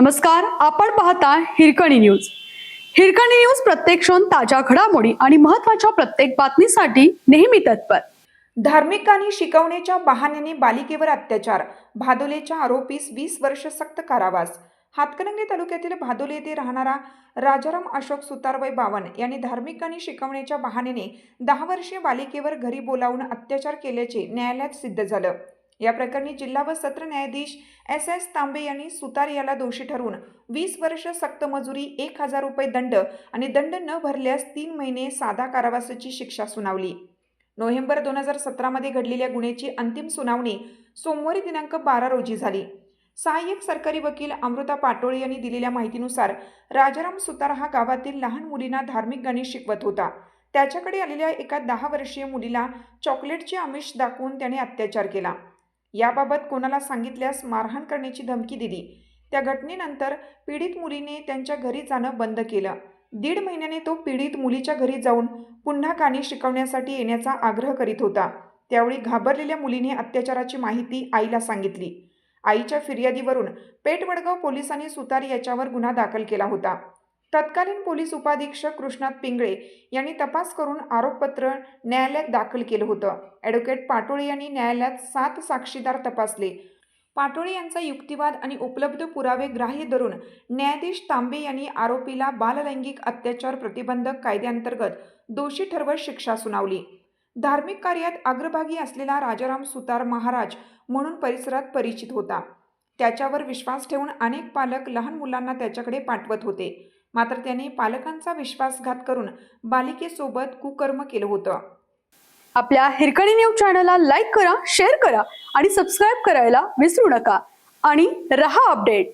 नमस्कार, आपण पाहता हिरकणी न्यूज. हिरकणी न्यूज प्रत्येक क्षण ताज्या घडामोडी आणि महत्त्वाच्या प्रत्येक बातमीसाठी नेहमी तत्पर. धार्मिक गाणी शिकवण्याच्या बहाण्याने बालिकेवर अत्याचार, भादोलेच्या आरोपीस 20 वर्ष सक्त कारावास. हातकणंगले तालुक्यातील भादोले येथे राहणारा राजाराम अशोक सुतार वय 52 यांनी धार्मिक गाणी शिकवण्याच्या बहाण्याने 10 वर्षीय बालिकेवर घरी बोलावून अत्याचार केल्याचे न्यायालयात सिद्ध झालं. या प्रकरणी जिल्हा व सत्र न्यायाधीश S. तांबे यांनी सुतार याला दोषी ठरवून 20 वर्ष सक्त मजुरी, 1000 रुपये दंड आणि दंड न भरल्यास 3 महिने साधा कारावासाची शिक्षा सुनावली. नोव्हेंबर 2017 मध्ये घडलेल्या गुन्ह्याची अंतिम सुनावणी सोमवारी दिनांक 12 रोजी झाली. सहाय्यक सरकारी वकील अमृता पाटोळे यांनी दिलेल्या माहितीनुसार राजाराम सुतार हा गावातील लहान मुलींना धार्मिक गाणी शिकवत होता. त्याच्याकडे आलेल्या एका 10 वर्षीय मुलीला चॉकलेटचे आमिष दाखवून त्याने अत्याचार केला. याबाबत कोणाला सांगितल्यास मारहाण करण्याची धमकी दिली. त्या घटनेनंतर पीडित मुलीने त्यांच्या घरी जाणं बंद केलं. 1.5 महिन्याने तो पीडित मुलीच्या घरी जाऊन पुन्हा गाणी शिकवण्यासाठी येण्याचा आग्रह करीत होता. त्यावेळी घाबरलेल्या मुलीने अत्याचाराची माहिती आईला सांगितली. आईच्या फिर्यादीवरून पेठवडगाव पोलिसांनी सुतार याच्यावर गुन्हा दाखल केला होता. तत्कालीन पोलीस उपाधीक्षक कृष्णात पिंगळे यांनी तपास करून आरोपपत्र न्यायालयात दाखल केलं होतं. ॲडव्होकेट पाटोळे यांनी न्यायालयात 7 साक्षीदार तपासले. पाटोळे यांचा युक्तिवाद आणि उपलब्ध पुरावे ग्राह्य धरून न्यायाधीश तांबे यांनी आरोपीला बाललैंगिक अत्याचार प्रतिबंधक कायद्याअंतर्गत दोषी ठरवत शिक्षा सुनावली. धार्मिक कार्यात अग्रभागी असलेला राजाराम सुतार महाराज म्हणून परिसरात परिचित होता. त्याच्यावर विश्वास ठेवून अनेक पालक लहान मुलांना त्याच्याकडे पाठवत होते. मात्र त्याने पालकांचा विश्वासघात करून बालिकेसोबत कुकर्म केलं होतं. आपल्या हिरकणी न्यूज चॅनलला लाईक करा, शेअर करा आणि सबस्क्राईब करायला विसरू नका. आणि रहा अपडेट.